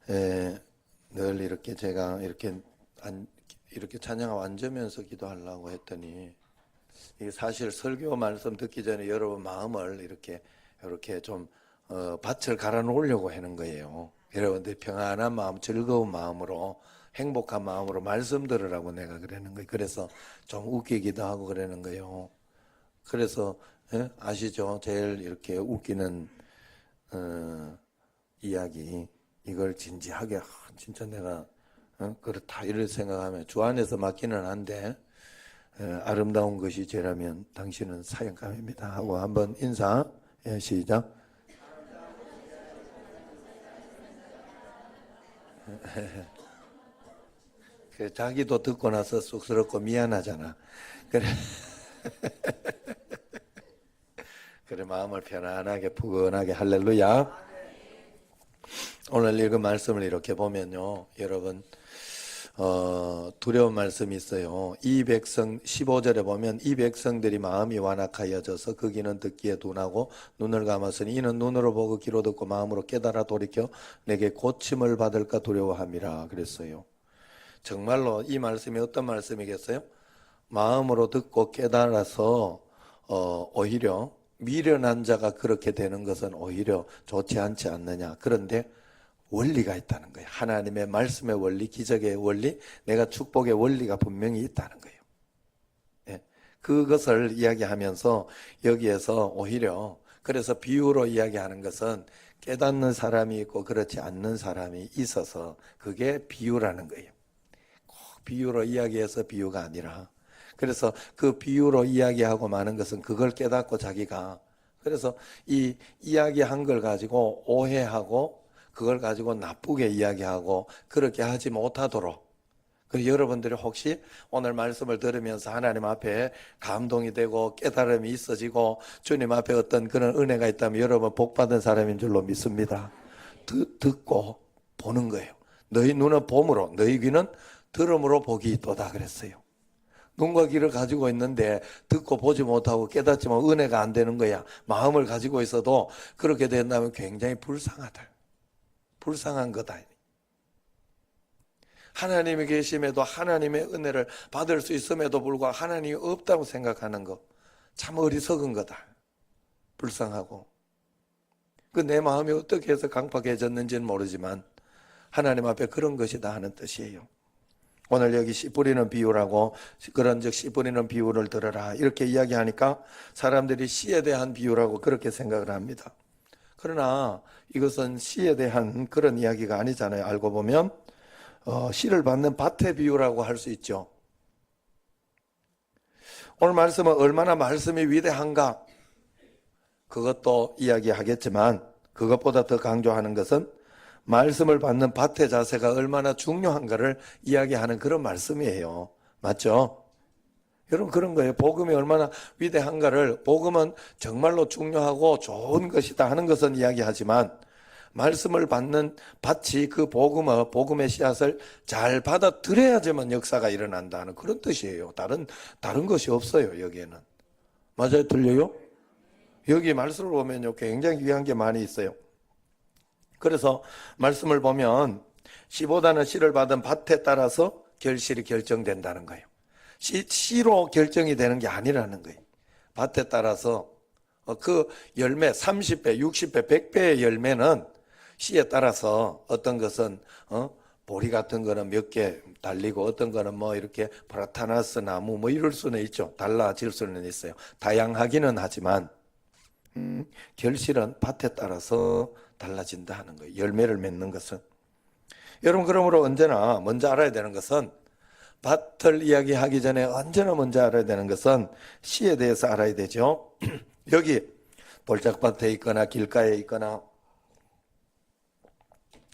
늘 이렇게 제가 이렇게 찬양하고 앉으면서 기도하려고 했더니 이게 사실 설교 말씀 듣기 전에 여러분 마음을 이렇게 좀 밭을 갈아 놓으려고 하는 거예요. 여러분들 평안한 마음, 즐거운 마음으로, 행복한 마음으로 말씀 들으라고 내가 그러는 거예요. 그래서 좀 웃기기도 하고 그러는 거예요. 그래서 아시죠? 제일 이렇게 웃기는 이야기, 이걸 진지하게 진짜 내가 그렇다 이럴 생각하면 주 안에서 맞기는 한데 아름다운 것이 죄라면 당신은 사형감입니다 하고 한번 인사. 시작. 자기도 듣고 나서 쑥스럽고 미안하잖아. 그래. 그래, 마음을 편안하게 푸근하게. 할렐루야. 오늘 읽은 말씀을 이렇게 보면요, 여러분 두려운 말씀이 있어요. 이 백성 15절에 보면 이 백성들이 마음이 완악하여져서 그 귀는 듣기에 둔하고 눈을 감았으니 이는 눈으로 보고 귀로 듣고 마음으로 깨달아 돌이켜 내게 고침을 받을까 두려워함이라 그랬어요. 정말로 이 말씀이 어떤 말씀이겠어요? 마음으로 듣고 깨달아서 오히려 미련한 자가 그렇게 되는 것은 오히려 좋지 않지 않느냐. 그런데 원리가 있다는 거예요. 하나님의 말씀의 원리, 기적의 원리, 내가 축복의 원리가 분명히 있다는 거예요. 예. 그것을 이야기하면서 여기에서 오히려 그래서 비유로 이야기하는 것은 깨닫는 사람이 있고 그렇지 않는 사람이 있어서 그게 비유라는 거예요. 꼭 비유로 이야기해서 비유가 아니라, 그래서 그 비유로 이야기하고 마는 것은 그걸 깨닫고 자기가, 그래서 이 이야기한 걸 가지고 오해하고 그걸 가지고 나쁘게 이야기하고 그렇게 하지 못하도록. 그리고 여러분들이 혹시 오늘 말씀을 들으면서 하나님 앞에 감동이 되고 깨달음이 있어지고 주님 앞에 어떤 그런 은혜가 있다면 여러분 복받은 사람인 줄로 믿습니다. 듣고 보는 거예요. 너희 눈은 봄으로 너희 귀는 들음으로 복이 있도다 그랬어요. 눈과 귀를 가지고 있는데 듣고 보지 못하고 깨닫지만 은혜가 안 되는 거야. 마음을 가지고 있어도 그렇게 된다면 굉장히 불쌍하다. 불쌍한 거다. 하나님이 계심에도 하나님의 은혜를 받을 수 있음에도 불구하고 하나님이 없다고 생각하는 거 참 어리석은 거다. 불쌍하고. 그 내 마음이 어떻게 해서 강팍해졌는지는 모르지만 하나님 앞에 그런 것이다 하는 뜻이에요. 오늘 여기 씨 뿌리는 비유라고, 그런즉 씨 뿌리는 비유를 들어라 이렇게 이야기하니까 사람들이 씨에 대한 비유라고 그렇게 생각을 합니다. 그러나 이것은 씨에 대한 그런 이야기가 아니잖아요. 알고 보면 씨를 받는 밭의 비유라고 할 수 있죠. 오늘 말씀은 얼마나 말씀이 위대한가 그것도 이야기하겠지만 그것보다 더 강조하는 것은 말씀을 받는 밭의 자세가 얼마나 중요한가를 이야기하는 그런 말씀이에요. 맞죠? 여러분 그런 거예요. 복음이 얼마나 위대한가를, 복음은 정말로 중요하고 좋은 것이다 하는 것은 이야기하지만 말씀을 받는 밭이 그 복음의 씨앗을 잘 받아들여야지만 역사가 일어난다는 그런 뜻이에요. 다른 것이 없어요. 여기에는. 맞아요? 들려요? 여기 말씀을 보면요 굉장히 귀한 게 많이 있어요. 그래서 말씀을 보면 씨보다는 씨를 받은 밭에 따라서 결실이 결정된다는 거예요. 씨로 결정이 되는 게 아니라는 거예요. 밭에 따라서 그 열매 30배, 60배, 100배의 열매는 씨에 따라서 어떤 것은 보리 같은 거는 몇 개 달리고 어떤 거는 뭐 이렇게 프라타나스 나무 뭐 이럴 수는 있죠. 달라질 수는 있어요. 다양하기는 하지만 결실은 밭에 따라서 달라진다 하는 거예요. 열매를 맺는 것은. 여러분 그러므로 언제나 먼저 알아야 되는 것은, 밭을 이야기하기 전에 언제나 먼저 알아야 되는 것은 씨에 대해서 알아야 되죠. 여기 돌짝밭에 있거나 길가에 있거나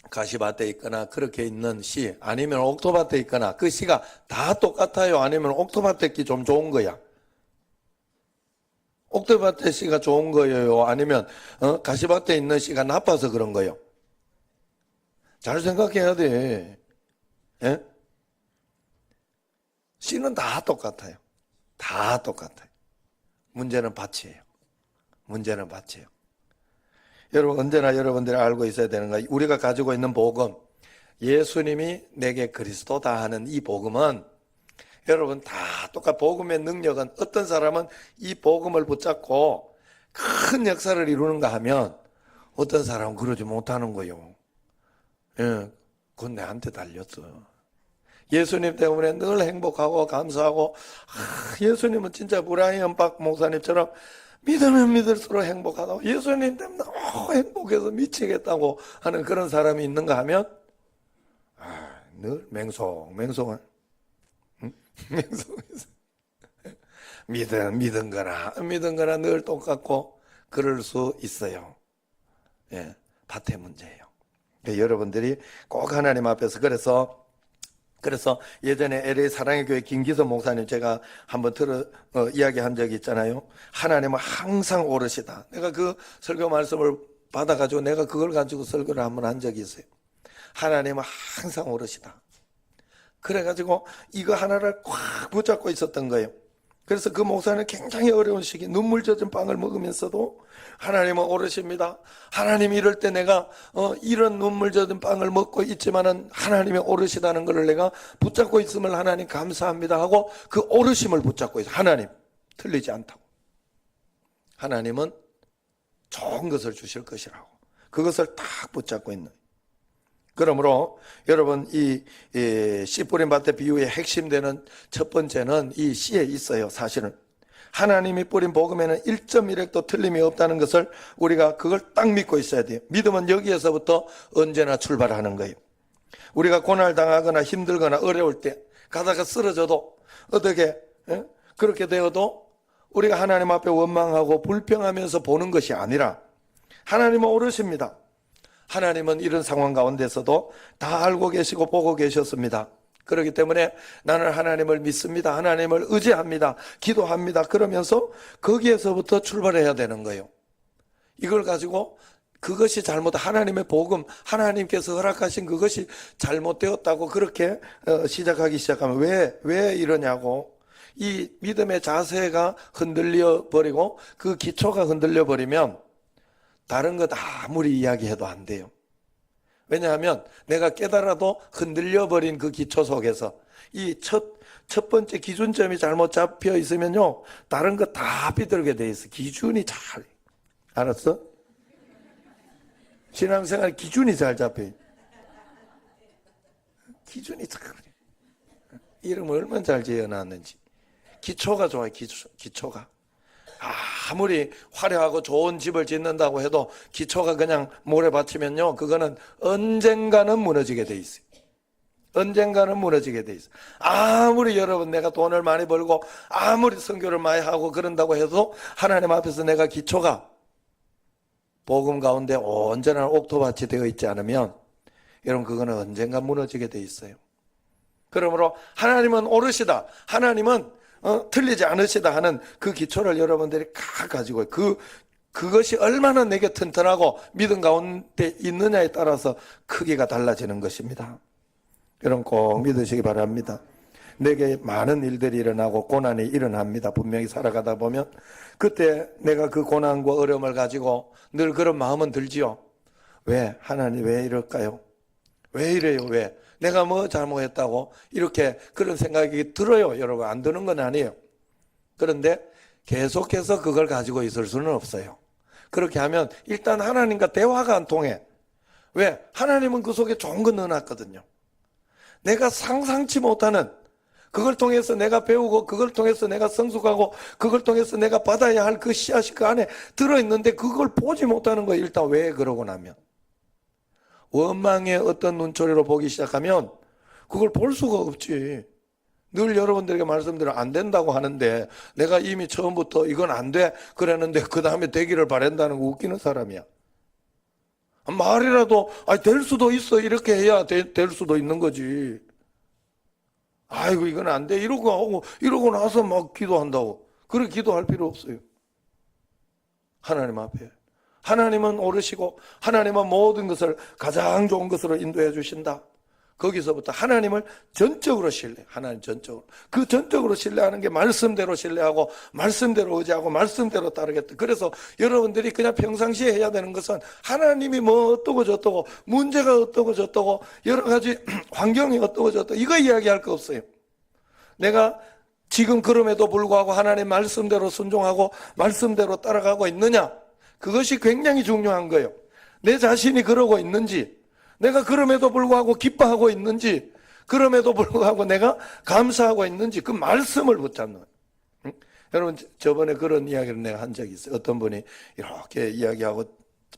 가시밭에 있거나 그렇게 있는 씨, 아니면 옥토밭에 있거나 그 씨가 다 똑같아요? 아니면 옥토밭에 기 좀 좋은 거야? 옥토밭에 씨가 좋은 거예요? 아니면 가시밭에 있는 씨가 나빠서 그런 거예요? 잘 생각해야 돼. 예? 씨는 다 똑같아요. 다 똑같아요. 문제는 밭이에요. 문제는 밭이에요. 여러분 언제나 여러분들이 알고 있어야 되는 거예요. 우리가 가지고 있는 복음, 예수님이 내게 그리스도다 하는 이 복음은 여러분 다 똑같 복음의 능력은 어떤 사람은 이 복음을 붙잡고 큰 역사를 이루는가 하면 어떤 사람은 그러지 못하는 거예요. 예, 그건 내한테 달렸어. 예수님 때문에 늘 행복하고 감사하고 예수님은 진짜 브라이언 박 목사님처럼 믿으면 믿을수록 행복하다고 예수님 때문에 행복해서 미치겠다고 하는 그런 사람이 있는가 하면 늘 맹송한 맹송해서 믿은 거나 늘 똑같고 그럴 수 있어요. 예, 밭의 문제예요. 여러분들이 꼭 하나님 앞에서 그래서 예전에 LA 사랑의 교회 김기선 목사님 제가 한번 이야기한 적이 있잖아요. 하나님은 항상 오르시다. 내가 그 설교 말씀을 받아가지고 내가 그걸 가지고 설교를 한번 한 적이 있어요. 하나님은 항상 오르시다. 그래가지고 이거 하나를 꽉 붙잡고 있었던 거예요. 그래서 그 목사는 굉장히 어려운 시기 눈물 젖은 빵을 먹으면서도 하나님은 오르십니다. 하나님 이럴 때 내가 이런 눈물 젖은 빵을 먹고 있지만은 하나님이 오르시다는 것을 내가 붙잡고 있음을 하나님 감사합니다 하고 그 오르심을 붙잡고 있어요. 하나님 틀리지 않다고. 하나님은 좋은 것을 주실 것이라고. 그것을 딱 붙잡고 있는. 그러므로 여러분 이 씨 뿌린 밭의 비유의 핵심되는 첫 번째는 이 씨에 있어요. 사실은 하나님이 뿌린 복음에는 1.1획도 틀림이 없다는 것을 우리가 그걸 딱 믿고 있어야 돼요. 믿음은 여기에서부터 언제나 출발하는 거예요. 우리가 고난을 당하거나 힘들거나 어려울 때 가다가 쓰러져도 어떻게 그렇게 되어도 우리가 하나님 앞에 원망하고 불평하면서 보는 것이 아니라 하나님은 오르십니다. 하나님은 이런 상황 가운데서도 다 알고 계시고 보고 계셨습니다. 그렇기 때문에 나는 하나님을 믿습니다. 하나님을 의지합니다. 기도합니다. 그러면서 거기에서부터 출발해야 되는 거예요. 이걸 가지고 그것이 하나님의 복음, 하나님께서 허락하신 그것이 잘못되었다고 그렇게 시작하기 시작하면 왜 이러냐고. 이 믿음의 자세가 흔들려 버리고 그 기초가 흔들려 버리면 다른 것 아무리 이야기해도 안 돼요. 왜냐하면 내가 깨달아도 흔들려버린 그 기초 속에서 이 첫 번째 기준점이 잘못 잡혀 있으면요 다른 거 다 비뚤게 돼 있어. 기준이 잘 알았어? 신앙생활 기준이 잘 잡혀. 기준이 잘 이름을 얼마나 잘 지어놨는지. 기초가 좋아요. 기초가. 아무리 화려하고 좋은 집을 짓는다고 해도 기초가 그냥 모래밭이면요 그거는 언젠가는 무너지게 돼 있어요. 언젠가는 무너지게 돼 있어요. 아무리 여러분 내가 돈을 많이 벌고 아무리 선교를 많이 하고 그런다고 해도 하나님 앞에서 내가 기초가 복음 가운데 온전한 옥토밭이 되어 있지 않으면 여러분 그거는 언젠가 무너지게 돼 있어요. 그러므로 하나님은 오르시다. 하나님은 틀리지 않으시다 하는 그 기초를 여러분들이 가지고 그것이 얼마나 내게 튼튼하고 믿음 가운데 있느냐에 따라서 크기가 달라지는 것입니다. 여러분 꼭 믿으시기 바랍니다. 내게 많은 일들이 일어나고 고난이 일어납니다. 분명히 살아가다 보면 그때 내가 그 고난과 어려움을 가지고 늘 그런 마음은 들지요. 왜? 하나님 왜 이럴까요? 왜 이래요? 왜? 내가 뭐 잘못했다고 이렇게 그런 생각이 들어요. 여러분 안 드는 건 아니에요. 그런데 계속해서 그걸 가지고 있을 수는 없어요. 그렇게 하면 일단 하나님과 대화가 안 통해. 왜? 하나님은 그 속에 좋은 거 넣어놨거든요. 내가 상상치 못하는 그걸 통해서 내가 배우고 그걸 통해서 내가 성숙하고 그걸 통해서 내가 받아야 할 그 씨앗이 그 안에 들어있는데 그걸 보지 못하는 거예요. 일단 왜 그러고 나면. 원망의 어떤 눈초리로 보기 시작하면 그걸 볼 수가 없지. 늘 여러분들에게 말씀드려 안 된다고 하는데 내가 이미 처음부터 이건 안 돼 그랬는데 그 다음에 되기를 바란다는 거 웃기는 사람이야. 말이라도 될 수도 있어 이렇게 해야 될 수도 있는 거지. 아이고 이건 안 돼 이러고 나서 막 기도한다고. 그렇게 기도할 필요 없어요. 하나님 앞에. 하나님은 오르시고 하나님은 모든 것을 가장 좋은 것으로 인도해 주신다. 거기서부터 하나님을 전적으로 신뢰, 하나님 전적으로. 그 전적으로 신뢰하는 게 말씀대로 신뢰하고, 말씀대로 의지하고, 말씀대로 따르겠다. 그래서 여러분들이 그냥 평상시에 해야 되는 것은 하나님이 뭐 어떠고 저떠고, 문제가 어떠고 저떠고, 여러 가지 환경이 어떠고 저떠고, 이거 이야기할 거 없어요. 내가 지금 그럼에도 불구하고 하나님 말씀대로 순종하고, 말씀대로 따라가고 있느냐? 그것이 굉장히 중요한 거예요. 내 자신이 그러고 있는지, 내가 그럼에도 불구하고 기뻐하고 있는지, 그럼에도 불구하고 내가 감사하고 있는지, 그 말씀을 붙잡는 거예요. 응? 여러분, 저번에 그런 이야기를 내가 한 적이 있어요. 어떤 분이 이렇게 이야기하고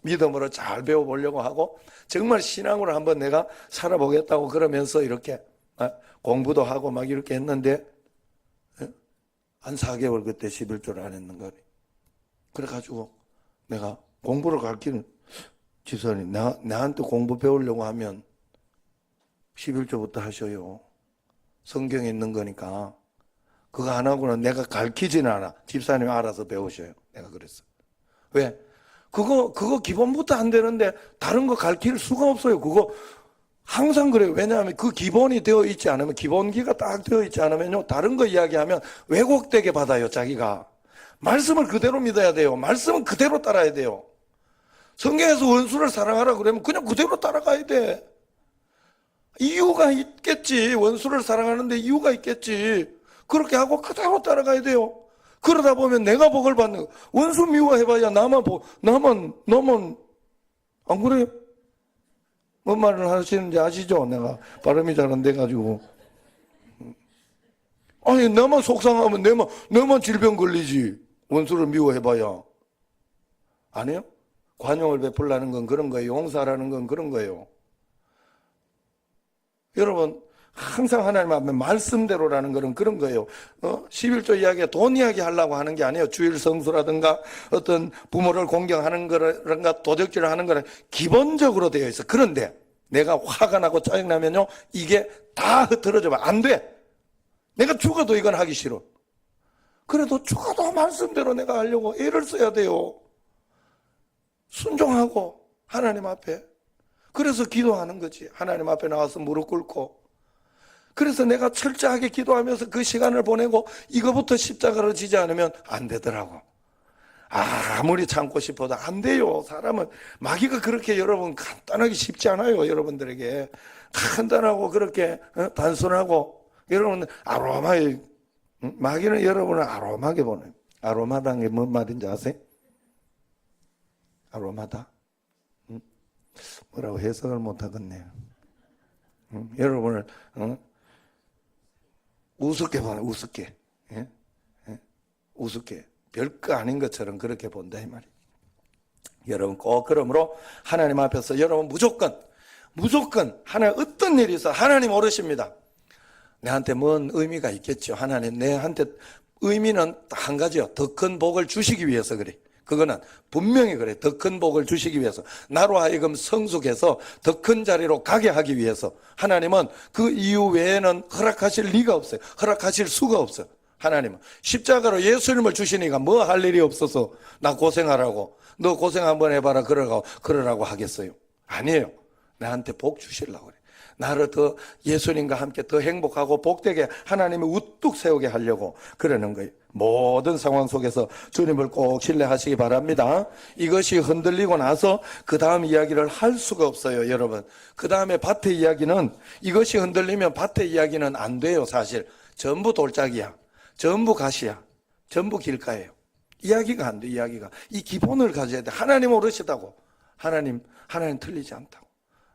믿음으로 잘 배워보려고 하고, 정말 신앙으로 한번 내가 살아보겠다고 그러면서 이렇게 공부도 하고 막 이렇게 했는데, 한 4개월 그때 11조를 안 했는 거예요. 그래가지고 내가 공부를 가르치는 집사님, 나한테 공부 배우려고 하면 11조부터 하셔요. 성경에 있는 거니까. 그거 안 하고는 내가 가르치지는 않아. 집사님이 알아서 배우셔요. 내가 그랬어. 왜? 그거 기본부터 안 되는데 다른 거 가르칠 수가 없어요. 그거 항상 그래요. 왜냐하면 그 기본이 되어 있지 않으면, 기본기가 딱 되어 있지 않으면요, 다른 거 이야기하면 왜곡되게 받아요, 자기가. 말씀을 그대로 믿어야 돼요. 말씀은 그대로 따라야 돼요. 성경에서 원수를 사랑하라 그러면 그냥 그대로 따라가야 돼. 이유가 있겠지. 원수를 사랑하는데 이유가 있겠지. 그렇게 하고 그대로 따라가야 돼요. 그러다 보면 내가 복을 받는 거. 원수 미워해봐야 나만 안 그래요? 뭔 말을 하시는지 아시죠? 내가 발음이 잘 안 돼가지고. 아니, 나만 속상하면 내만 질병 걸리지. 원수를 미워해봐야. 아니요? 관용을 베풀라는 건 그런 거예요. 용서하라는 건 그런 거예요. 여러분, 항상 하나님 앞에 말씀대로라는 것은 그런 거예요. 11조 이야기에 돈 이야기 하려고 하는 게 아니에요. 주일 성수라든가 어떤 부모를 공경하는 거라든가 도적질을 하는 거는 기본적으로 되어 있어. 그런데 내가 화가 나고 짜증나면요, 이게 다 흐트러져봐. 안 돼. 내가 죽어도 이건 하기 싫어. 그래도 죽어도 말씀대로 내가 하려고 애를 써야 돼요. 순종하고 하나님 앞에. 그래서 기도하는 거지. 하나님 앞에 나와서 무릎 꿇고. 그래서 내가 철저하게 기도하면서 그 시간을 보내고 이거부터 십자가로 지지 않으면 안 되더라고. 아무리 참고 싶어도 안 돼요. 사람은 마귀가 그렇게 여러분 간단하게 쉽지 않아요. 여러분들에게 간단하고 그렇게 단순하고, 여러분 아로마에, 마귀는 여러분을 아로마하게 보내요. 아로마라는 게 뭔 말인지 아세요? 아로마다? 뭐라고 해석을 못 하겠네요. 여러분을 우습게 보내, 우습게. 예? 예? 우습게. 별거 아닌 것처럼 그렇게 본다 이 말이에요. 여러분 꼭 그러므로 하나님 앞에서 여러분 무조건 하나님 어떤 일이 있어 하나님 오르십니다. 내한테 뭔 의미가 있겠죠. 하나님 내한테 의미는 한 가지요. 더 큰 복을 주시기 위해서 그래. 그거는 분명히 그래. 더 큰 복을 주시기 위해서, 나로 하여금 성숙해서 더 큰 자리로 가게 하기 위해서. 하나님은 그 이유 외에는 허락하실 리가 없어요. 허락하실 수가 없어요. 하나님은 십자가로 예수님을 주시니까 뭐 할 일이 없어서 나 고생하라고, 너 고생 한번 해봐라 그러라고 하겠어요? 아니에요. 나한테 복 주시려고 그래. 나를 더 예수님과 함께 더 행복하고 복되게 하나님이 우뚝 세우게 하려고 그러는 거예요. 모든 상황 속에서 주님을 꼭 신뢰하시기 바랍니다. 이것이 흔들리고 나서 그 다음 이야기를 할 수가 없어요, 여러분. 그 다음에 밭의 이야기는, 이것이 흔들리면 밭의 이야기는 안 돼요. 사실 전부 돌짝이야, 전부 가시야, 전부 길가예요. 이야기가 안 돼. 이야기가 이 기본을 가져야 돼. 하나님 오르시다고, 하나님 틀리지 않다고,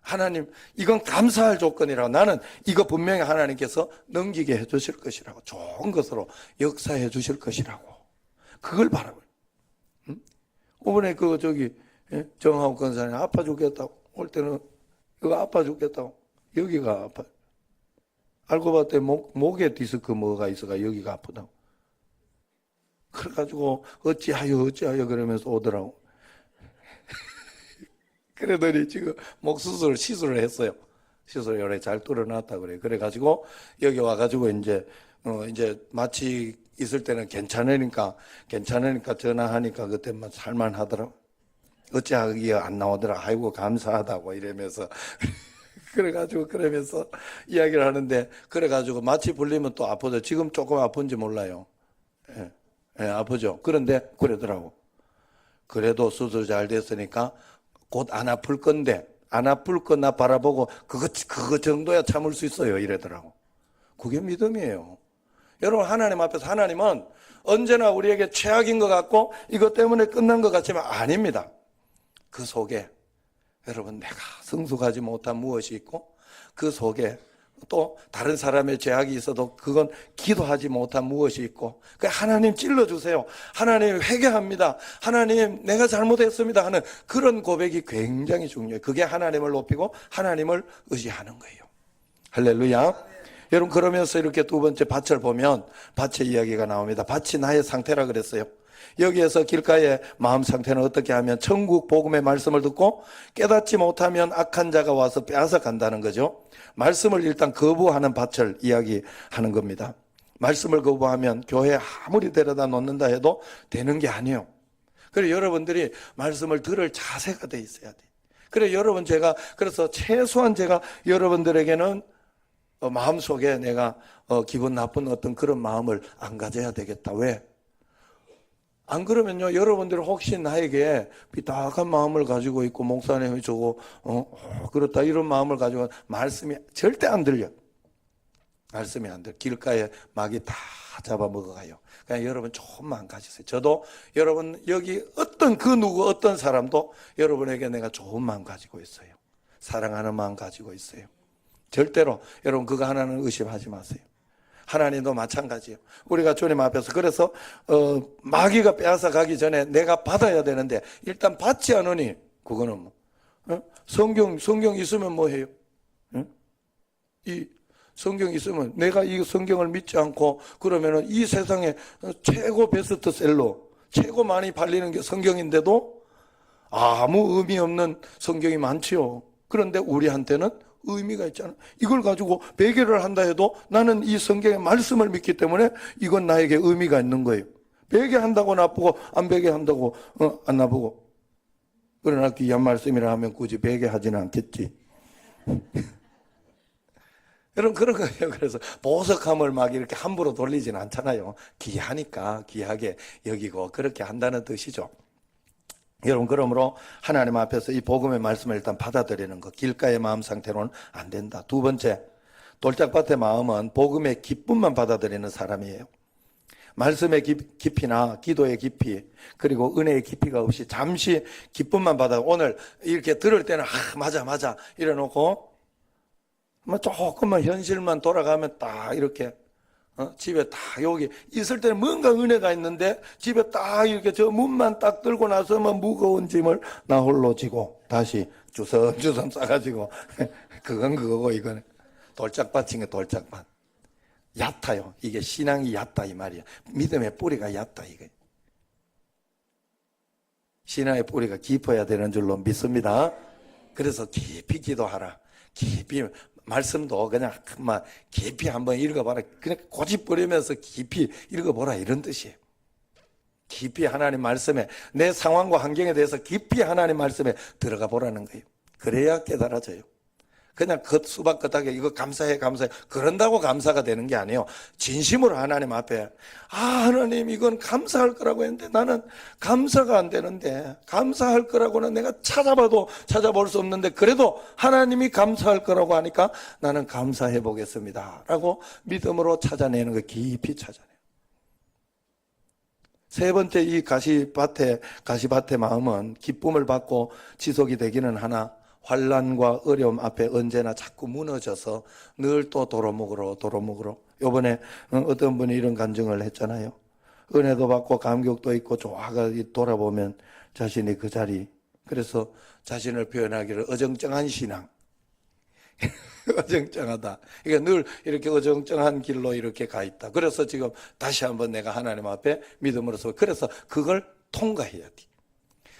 하나님 이건 감사할 조건이라고, 나는 이거 분명히 하나님께서 넘기게 해주실 것이라고, 좋은 것으로 역사해 주실 것이라고, 그걸 바라봐요. 이번에 정하욱 권사님 아파 죽겠다고 올 때는 이거 아파 죽겠다고, 여기가 아파. 알고 봤더니 목에 디스크 뭐가 있어가 여기가 아프다고. 그래가지고 어찌하여 그러면서 오더라고. 그러더니 지금 목 시술을 했어요. 시술을 요래 잘 뚫어놨다 그래. 그래가지고 여기 와가지고 이제 마취 있을 때는 괜찮으니까 전화하니까 그때만 살만하더라고. 어찌하기에 안 나오더라. 아이고 감사하다고 이러면서 그래가지고 그러면서 이야기를 하는데, 그래가지고 마취 불리면 또 아프죠. 지금 조금 아픈지 몰라요. 예, 예, 아프죠. 그런데 그러더라고. 그래도 수술 잘 됐으니까 곧 안 아플 건데, 안 아플 거나 바라보고 그거 정도야 참을 수 있어요. 이러더라고. 그게 믿음이에요. 여러분, 하나님 앞에서 하나님은 언제나 우리에게 최악인 것 같고 이것 때문에 끝난 것 같지만 아닙니다. 그 속에 여러분, 내가 성숙하지 못한 무엇이 있고, 그 속에 또 다른 사람의 죄악이 있어도 그건 기도하지 못한 무엇이 있고, 그 하나님 찔러주세요. 하나님 회개합니다. 하나님 내가 잘못했습니다 하는 그런 고백이 굉장히 중요해요. 그게 하나님을 높이고 하나님을 의지하는 거예요. 할렐루야. 여러분, 그러면서 이렇게 두 번째 밭을 보면 밭의 이야기가 나옵니다. 밭이 나의 상태라 그랬어요. 여기에서 길가의 마음 상태는 어떻게 하면 천국 복음의 말씀을 듣고 깨닫지 못하면 악한 자가 와서 빼앗아 간다는 거죠. 말씀을 일단 거부하는 밭을 이야기하는 겁니다. 말씀을 거부하면 교회 아무리 데려다 놓는다 해도 되는 게 아니에요. 그래서 여러분들이 말씀을 들을 자세가 돼 있어야 돼. 그래서 여러분, 그래서 최소한 제가 여러분들에게는 마음속에 내가 기분 나쁜 어떤 그런 마음을 안 가져야 되겠다. 왜? 안 그러면요, 여러분들이 혹시 나에게 삐딱한 마음을 가지고 있고, 목사님이 저거 그렇다 이런 마음을 가지고 말씀이 절대 안 들려. 말씀이 안 들려. 길가에 막이 다 잡아먹어가요. 그냥 여러분 좋은 마음 가지세요. 저도 여러분 여기 어떤 사람도 여러분에게 내가 좋은 마음 가지고 있어요. 사랑하는 마음 가지고 있어요. 절대로 여러분 그거 하나는 의심하지 마세요. 하나님도 마찬가지예요. 우리가 주님 앞에서 그래서 마귀가 빼앗아 가기 전에 내가 받아야 되는데 일단 받지 않으니 그거는 뭐 성경 있으면 뭐 해요? 이 성경 있으면 내가 이 성경을 믿지 않고 그러면은 이 세상에 최고 베스트셀러 최고 많이 팔리는 게 성경인데도 아무 의미 없는 성경이 많지요. 그런데 우리한테는 의미가 있잖아. 이걸 가지고 베개를 한다 해도 나는 이 성경의 말씀을 믿기 때문에 이건 나에게 의미가 있는 거예요. 베개한다고 나쁘고 안 베개한다고 안 나쁘고. 그러나 귀한 말씀이라 하면 굳이 베개하지는 않겠지. 여러분 그런 거예요. 그래서 보석함을 막 이렇게 함부로 돌리지는 않잖아요. 귀하니까 귀하게 여기고 그렇게 한다는 뜻이죠. 여러분, 그러므로 하나님 앞에서 이 복음의 말씀을 일단 받아들이는 것, 길가의 마음 상태로는 안 된다. 두 번째, 돌짝밭의 마음은 복음의 기쁨만 받아들이는 사람이에요. 말씀의 깊이나 기도의 깊이, 그리고 은혜의 깊이가 없이 잠시 기쁨만 받아. 오늘 이렇게 들을 때는 맞아 이래놓고 조금만 현실만 돌아가면 딱 이렇게 집에 딱 여기 있을 때는 뭔가 은혜가 있는데 집에 딱 이렇게 저 문만 딱 들고 나서면 무거운 짐을 나 홀로 지고 다시 주섬주섬 싸가지고 그건 그거고 이건 돌짝밭인 게 돌짝밭. 얕아요. 이게 신앙이 얕다 이 말이야. 믿음의 뿌리가 얕다 이게. 신앙의 뿌리가 깊어야 되는 줄로 믿습니다. 그래서 깊이 기도하라. 깊이 말씀도 그냥 막 깊이 한번 읽어봐라. 그냥 고집부리면서 깊이 읽어보라 이런 뜻이에요. 깊이 하나님 말씀에 내 상황과 환경에 대해서 깊이 하나님 말씀에 들어가 보라는 거예요. 그래야 깨달아져요. 그냥 겉수박겉하게 이거 감사해 그런다고 감사가 되는 게 아니에요. 진심으로 하나님 앞에 하나님 이건 감사할 거라고 했는데 나는 감사가 안 되는데 감사할 거라고는 내가 찾아봐도 찾아볼 수 없는데 그래도 하나님이 감사할 거라고 하니까 나는 감사해 보겠습니다 라고 믿음으로 찾아내는 거 깊이 찾아내요. 세 번째 이 가시밭의 마음은 기쁨을 받고 지속이 되기는 하나 환난과 어려움 앞에 언제나 자꾸 무너져서 늘 또 도로묵으로 요번에 어떤 분이 이런 간증을 했잖아요. 은혜도 받고 감격도 있고 좋아가 돌아보면 자신이 그 자리, 그래서 자신을 표현하기를 어정쩡한 신앙. 어정쩡하다. 그러니까 늘 이렇게 어정쩡한 길로 이렇게 가 있다. 그래서 지금 다시 한번 내가 하나님 앞에 믿음으로서 그래서 그걸 통과해야 돼.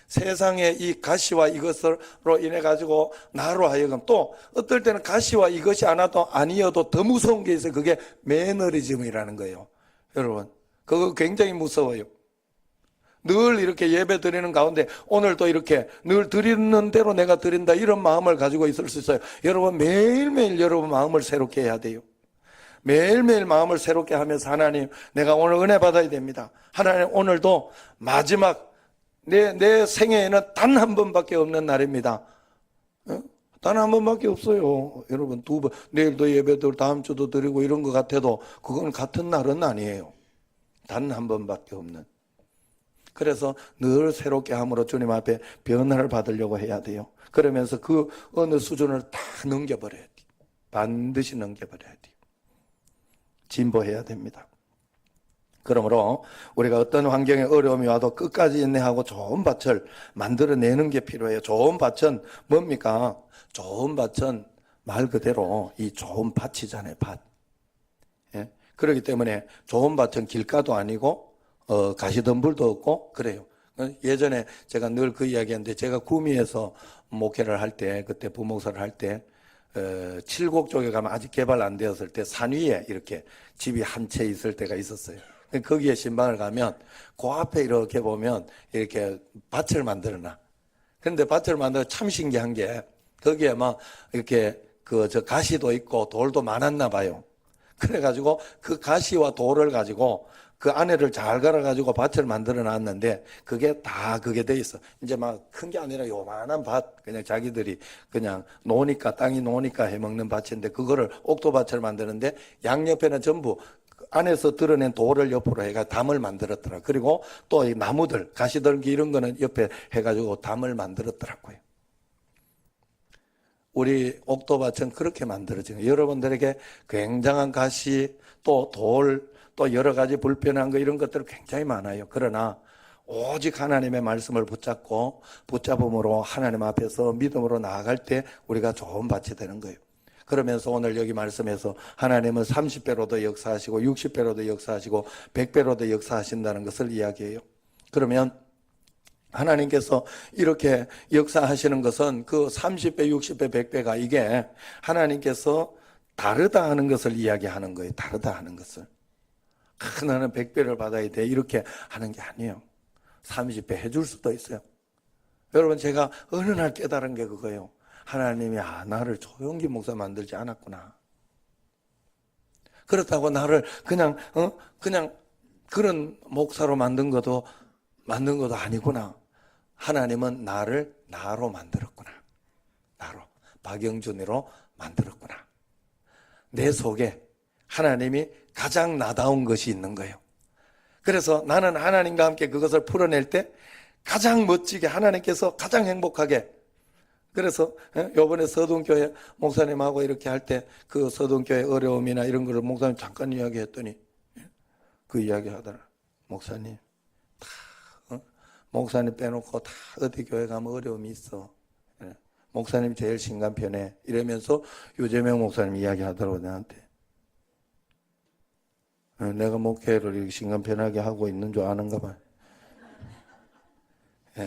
세상의 이 가시와 이것으로 인해 가지고 나로 하여금 또 어떨 때는 가시와 이것이 아니어도 더 무서운 게 있어요. 그게 매너리즘이라는 거예요. 여러분 그거 굉장히 무서워요. 늘 이렇게 예배 드리는 가운데 오늘도 이렇게 늘 드리는 대로 내가 드린다, 이런 마음을 가지고 있을 수 있어요. 여러분, 매일매일 여러분 마음을 새롭게 해야 돼요. 매일매일 마음을 새롭게 하면서, 하나님, 내가 오늘 은혜 받아야 됩니다. 하나님, 오늘도 마지막 내 생애에는 단 한 번밖에 없는 날입니다. 단 한 번밖에 없어요. 여러분, 두 번, 내일도 예배도 다음 주도 드리고 이런 것 같아도 그건 같은 날은 아니에요. 단 한 번밖에 없는. 그래서 늘 새롭게 함으로 주님 앞에 변화를 받으려고 해야 돼요. 그러면서 그 어느 수준을 다 넘겨버려야 돼요. 반드시 넘겨버려야 돼요. 진보해야 됩니다. 그러므로 우리가 어떤 환경에 어려움이 와도 끝까지 인내하고 좋은 밭을 만들어내는 게 필요해요. 좋은 밭은 뭡니까? 좋은 밭은 말 그대로 이 좋은 밭이잖아요. 밭. 예? 그렇기 때문에 좋은 밭은 길가도 아니고 가시덤불도 없고 그래요. 예전에 제가 늘 그 이야기했는데, 제가 구미에서 목회를 할 때, 그때 부목사를 할 때 칠곡 쪽에 가면 아직 개발 안 되었을 때 산 위에 이렇게 집이 한 채 있을 때가 있었어요. 거기에 신방을 가면 그 앞에 이렇게 보면 이렇게 밭을 만들어놔. 그런데 밭을 만들어 참 신기한 게, 거기에 막 이렇게 저 가시도 있고 돌도 많았나 봐요. 그래가지고 그 가시와 돌을 가지고 그 안에를 잘 갈아가지고 밭을 만들어 놨는데, 그게 다 그게 돼 있어. 이제 막 큰 게 아니라 요만한 밭, 그냥 자기들이 그냥 노니까, 땅이 노니까 해먹는 밭인데, 그거를 옥토밭을 만드는데 양옆에는 전부 안에서 드러낸 돌을 옆으로 해가 담을 만들었더라. 그리고 또 이 나무들, 가시들기 이런 거는 옆에 해가지고 담을 만들었더라고요. 우리 옥토밭은 그렇게 만들어져요. 여러분들에게 굉장한 가시, 또 돌, 또 여러 가지 불편한 거 이런 것들 굉장히 많아요. 그러나 오직 하나님의 말씀을 붙잡음으로 하나님 앞에서 믿음으로 나아갈 때 우리가 좋은 밭이 되는 거예요. 그러면서 오늘 여기 말씀에서 하나님은 30배로도 역사하시고 60배로도 역사하시고 100배로도 역사하신다는 것을 이야기해요. 그러면 하나님께서 이렇게 역사하시는 것은 그 30배, 60배, 100배가 이게 하나님께서 다르다 하는 것을 이야기하는 거예요. 다르다 하는 것을. 나는 100배를 받아야 돼, 이렇게 하는 게 아니에요. 30배 해줄 수도 있어요. 여러분, 제가 어느 날 깨달은 게 그거예요. 하나님이 나를 조용기 목사 만들지 않았구나. 그렇다고 나를 그냥 그런 목사로 만든 것도 아니구나. 하나님은 나를 나로 만들었구나. 나로, 박영준으로 만들었구나. 내 속에 하나님이 가장 나다운 것이 있는 거예요. 그래서 나는 하나님과 함께 그것을 풀어낼 때 가장 멋지게, 하나님께서 가장 행복하게. 그래서 요번에 서동교회 목사님하고 이렇게 할 때 그 서동교회 어려움이나 이런 거를 목사님 잠깐 이야기했더니 그 이야기 하더라. 목사님 다 목사님 빼놓고 다 어디 교회 가면 어려움이 있어. 목사님 제일 신간편해. 이러면서 유재명 목사님 이야기하더라고, 나한테. 내가 목회를 이렇게 신간편하게 하고 있는 줄 아는가 봐요.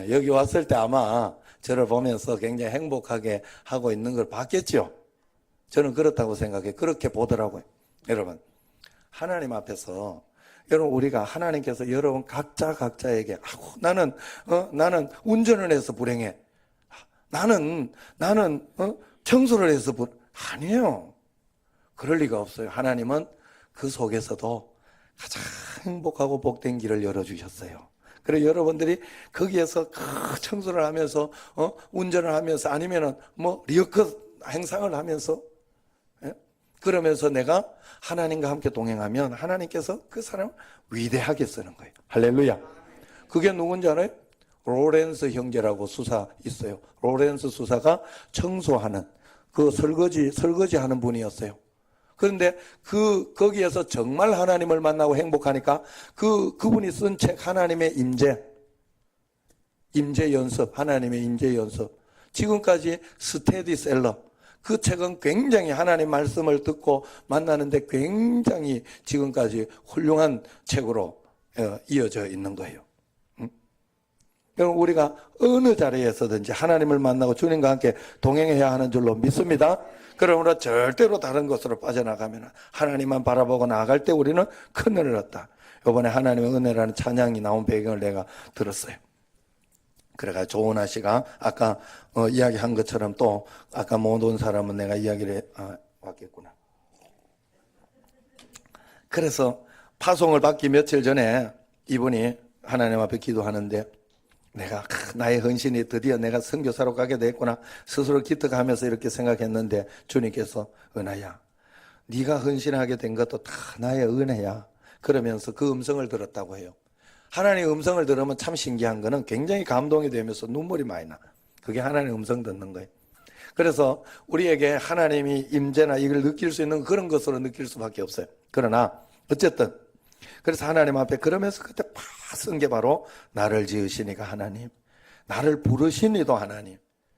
여기 왔을 때 아마 저를 보면서 굉장히 행복하게 하고 있는 걸 봤겠죠. 저는 그렇다고 생각해요. 그렇게 보더라고요. 여러분, 하나님 앞에서 여러분, 우리가 하나님께서 여러분 각자에게 나는 운전을 해서 불행해. 나는 청소를 해서 아니에요. 그럴 리가 없어요. 하나님은 그 속에서도 가장 행복하고 복된 길을 열어주셨어요. 그래서 여러분들이 거기에서 청소를 하면서 운전을 하면서 아니면은 리어커 행상을 하면서 그러면서 내가 하나님과 함께 동행하면 하나님께서 그 사람을 위대하게 쓰는 거예요. 할렐루야. 그게 누군지 알아요? 로렌스 형제라고 수사 있어요. 로렌스 수사가 청소하는 그 설거지하는 분이었어요. 그런데 거기에서 정말 하나님을 만나고 행복하니까 그분이 쓴 책 하나님의 임재 연습, 하나님의 임재 연습. 지금까지 스테디셀러. 그 책은 굉장히 하나님 말씀을 듣고 만나는데 굉장히 지금까지 훌륭한 책으로 이어져 있는 거예요. 우리가 어느 자리에서든지 하나님을 만나고 주님과 함께 동행해야 하는 줄로 믿습니다. 그러므로 절대로 다른 것으로 빠져나가면 하나님만 바라보고 나아갈 때 우리는 큰일을 얻다. 이번에 하나님의 은혜라는 찬양이 나온 배경을 내가 들었어요. 그래가 조은아 씨가 아까 이야기한 것처럼 또 아까 못 온 사람은 내가 이야기를 왔겠구나. 그래서 파송을 받기 며칠 전에 이분이 하나님 앞에 기도하는데 내가 나의 헌신이 드디어 내가 선교사로 가게 됐구나 스스로 기특하면서 이렇게 생각했는데 주님께서 은하야 네가 헌신하게 된 것도 다 나의 은혜야 그러면서 그 음성을 들었다고 해요. 하나님의 음성을 들으면 참 신기한 거는 굉장히 감동이 되면서 눈물이 많이 나. 그게 하나님의 음성 듣는 거예요. 그래서 우리에게 하나님이 임재나 이걸 느낄 수 있는 그런 것으로 느낄 수밖에 없어요. 그러나 어쨌든 그래서 하나님 앞에 그러면서 그때 팍 쓴 게 바로 나를 지으시니가 하나님, 나를 부르시니도 하나님,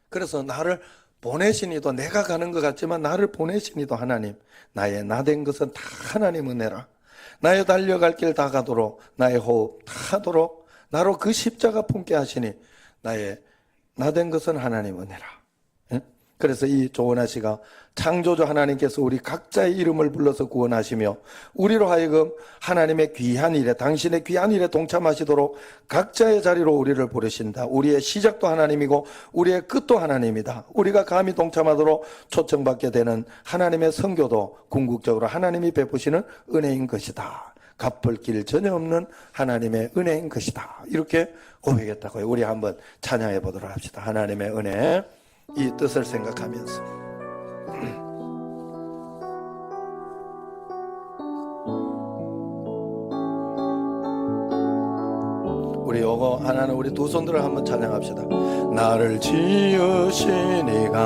그래서 나를 보내시니도 내가 가는 것 같지만 나를 보내시니도 하나님, 나의 나된 것은 다 하나님 은혜라. 나의 달려갈 길 다 가도록 나의 호흡 다 하도록 나로 그 십자가 품게 하시니 나의 나된 것은 하나님 은혜라. 그래서 이 조은아 씨가 창조주 하나님께서 우리 각자의 이름을 불러서 구원하시며 우리로 하여금 하나님의 귀한 일에 당신의 귀한 일에 동참하시도록 각자의 자리로 우리를 부르신다. 우리의 시작도 하나님이고 우리의 끝도 하나님이다. 우리가 감히 동참하도록 초청받게 되는 하나님의 선교도 궁극적으로 하나님이 베푸시는 은혜인 것이다. 갚을 길 전혀 없는 하나님의 은혜인 것이다. 이렇게 고백했다고요. 우리 한번 찬양해 보도록 합시다. 하나님의 은혜 이 뜻을 생각하면서 우리 요거 하나는 우리 두 손들을 한번 찬양합시다. 나를 지으시니가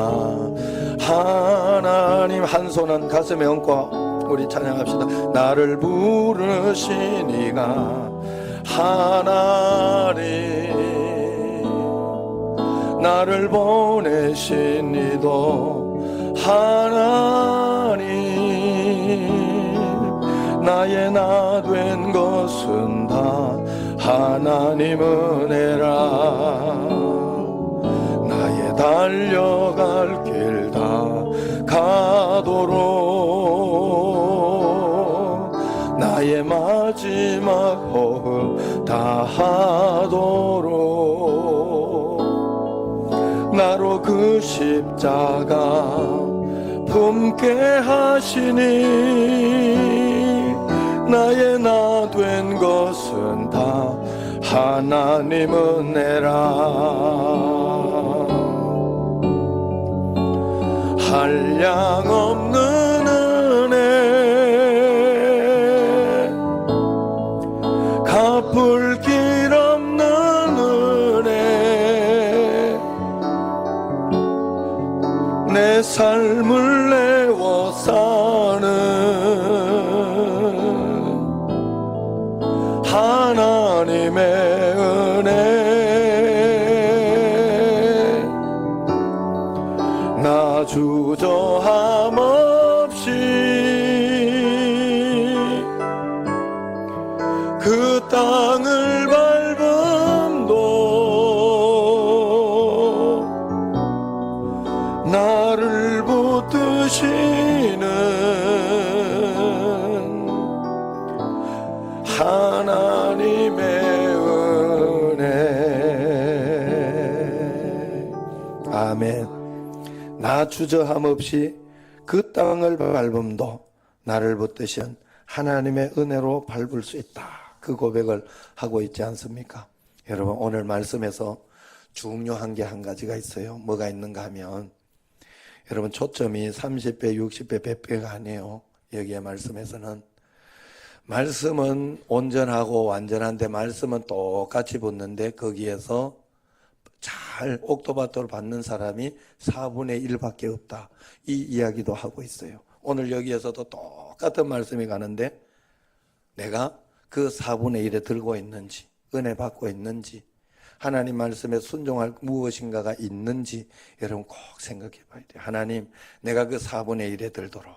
하나님 한 손은 가슴에 얹고 우리 찬양합시다. 나를 부르시니가 하나님 나를 보내신 이도 하나님 나의 나 된 것은 다 하나님 은혜라 나의 달려갈 길 다 가도록 나의 마지막 호흡 다 하도록 나로 그 십자가 품게 하시니 나의 나 된 것은 다 하나님 은혜라 한량 없는 은혜 갚을 길 없는 은혜 내 삶을 내워 사는 하나님의 은혜 나 주저함 없이 그 땅을 밟음도 나를 붙드시는 하나님의 은혜 아멘. 나 주저함 없이 그 땅을 밟음도 나를 붙드신 하나님의 은혜로 밟을 수 있다. 그 고백을 하고 있지 않습니까? 여러분 오늘 말씀에서 중요한 게 한 가지가 있어요. 뭐가 있는가 하면 여러분 초점이 30배, 60배, 100배가 아니에요. 여기에 말씀에서는 말씀은 온전하고 완전한데 말씀은 똑같이 붙는데 거기에서 잘 옥토바토를 받는 사람이 4분의 1밖에 없다. 이 이야기도 하고 있어요. 오늘 여기에서도 똑같은 말씀이 가는데 내가 그 4분의 1에 들고 있는지 은혜 받고 있는지 하나님 말씀에 순종할 무엇인가가 있는지 여러분 꼭 생각해 봐야 돼요. 하나님 내가 그 4분의 1에 들도록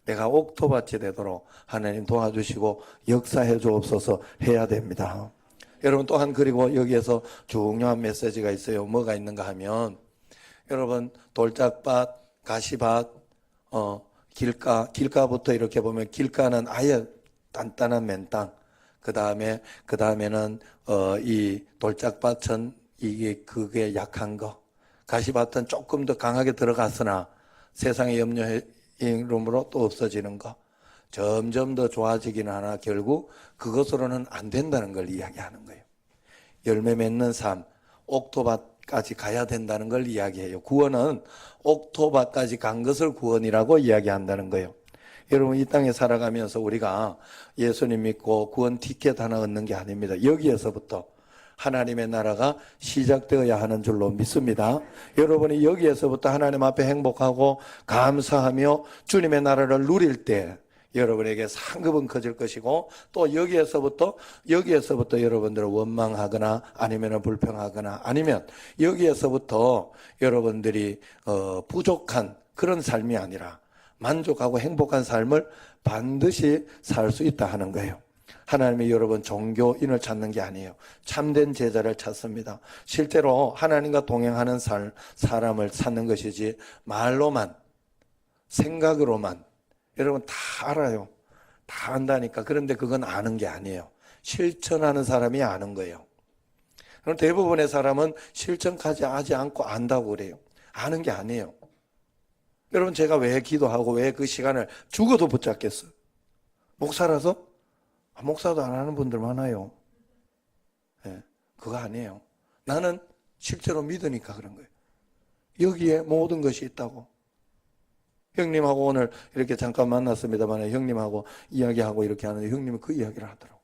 내가 옥토밭이 되도록 하나님 도와주시고 역사해 주옵소서 해야 됩니다. 여러분 또한 그리고 여기에서 중요한 메시지가 있어요. 뭐가 있는가 하면 여러분 돌짝밭, 가시밭, 길가부터 이렇게 보면 길가는 아예 단단한 맨땅 그다음에는 이 돌짝밭은 그게 약한 거, 가시밭은 조금 더 강하게 들어갔으나 세상의 염려이름으로 또 없어지는 거, 점점 더 좋아지기는 하나 결국 그것으로는 안 된다는 걸 이야기하는 거예요. 열매 맺는 삶, 옥토밭까지 가야 된다는 걸 이야기해요. 구원은 옥토밭까지 간 것을 구원이라고 이야기한다는 거예요. 여러분, 이 땅에 살아가면서 우리가 예수님 믿고 구원 티켓 하나 얻는 게 아닙니다. 여기에서부터 하나님의 나라가 시작되어야 하는 줄로 믿습니다. 여러분이 여기에서부터 하나님 앞에 행복하고 감사하며 주님의 나라를 누릴 때 여러분에게 상급은 커질 것이고, 또 여기에서부터 여러분들을 원망하거나 아니면 불평하거나 아니면 여기에서부터 여러분들이 부족한 그런 삶이 아니라 만족하고 행복한 삶을 반드시 살 수 있다 하는 거예요. 하나님이 여러분 종교인을 찾는 게 아니에요. 참된 제자를 찾습니다. 실제로 하나님과 동행하는 사람을 찾는 것이지, 말로만, 생각으로만, 여러분 다 알아요. 다 안다니까. 그런데 그건 아는 게 아니에요. 실천하는 사람이 아는 거예요. 그럼 대부분의 사람은 실천까지 하지 않고 안다고 그래요. 아는 게 아니에요. 여러분, 제가 왜 기도하고 왜 그 시간을 죽어도 붙잡겠어요? 목사라서? 목사도 안 하는 분들 많아요. 네, 그거 아니에요. 나는 실제로 믿으니까 그런 거예요. 여기에 모든 것이 있다고. 형님하고 오늘 이렇게 잠깐 만났습니다만 형님하고 이야기하고 이렇게 하는데 형님은 그 이야기를 하더라고.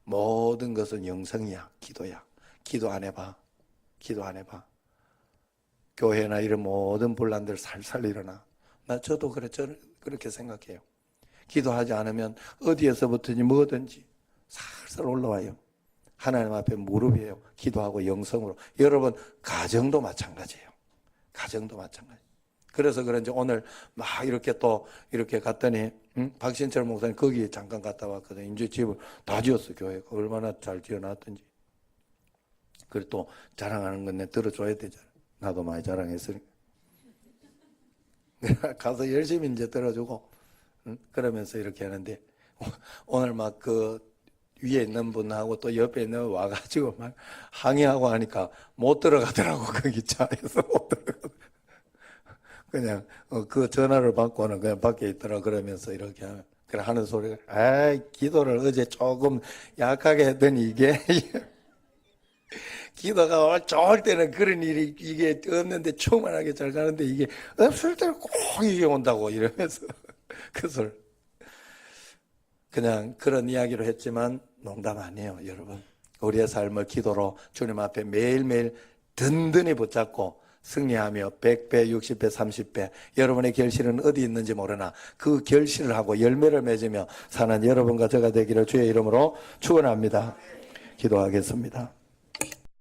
모든 것은 영성이야. 기도야. 기도 안 해봐. 기도 안 해봐. 교회나 이런 모든 분란들 살살 일어나. 저도 그렇게 생각해요. 기도하지 않으면 어디에서부터든지 뭐든지 살살 올라와요. 하나님 앞에 무릎이에요. 기도하고 영성으로. 여러분, 가정도 마찬가지예요. 가정도 마찬가지. 그래서 그런지 오늘 막 이렇게 또 이렇게 갔더니 박신철 목사님 거기 잠깐 갔다 왔거든요. 이제 집을 다 지었어. 교회가 얼마나 잘 지어놨던지. 그리고 또 자랑하는 건 내 들어줘야 되잖아. 나도 많이 자랑했으니까. 내가 가서 열심히 이제 들어주고 그러면서 이렇게 하는데, 오늘 막 그 위에 있는 분하고 또 옆에 있는 분 와가지고 막 항의하고 하니까 못 들어가더라고. 거기 차에서 못 들어가더라고. 그냥 그 전화를 받고는 그냥 밖에 있더라. 그러면서 이렇게 하는 소리가, 아이, 기도를 어제 조금 약하게 했더니 이게 기도가 좋을 때는 그런 일이 이게 없는데 충만하게 잘 가는데 이게 없을 때는 꼭 이게 온다고 이러면서 그 소리. 그냥 그런 이야기로 했지만 농담 아니에요, 여러분. 우리의 삶을 기도로 주님 앞에 매일매일 든든히 붙잡고 승리하며 100배, 60배, 30배 여러분의 결실은 어디 있는지 모르나 그 결실을 하고 열매를 맺으며 사는 여러분과 저가 되기를 주의 이름으로 축원합니다. 기도하겠습니다.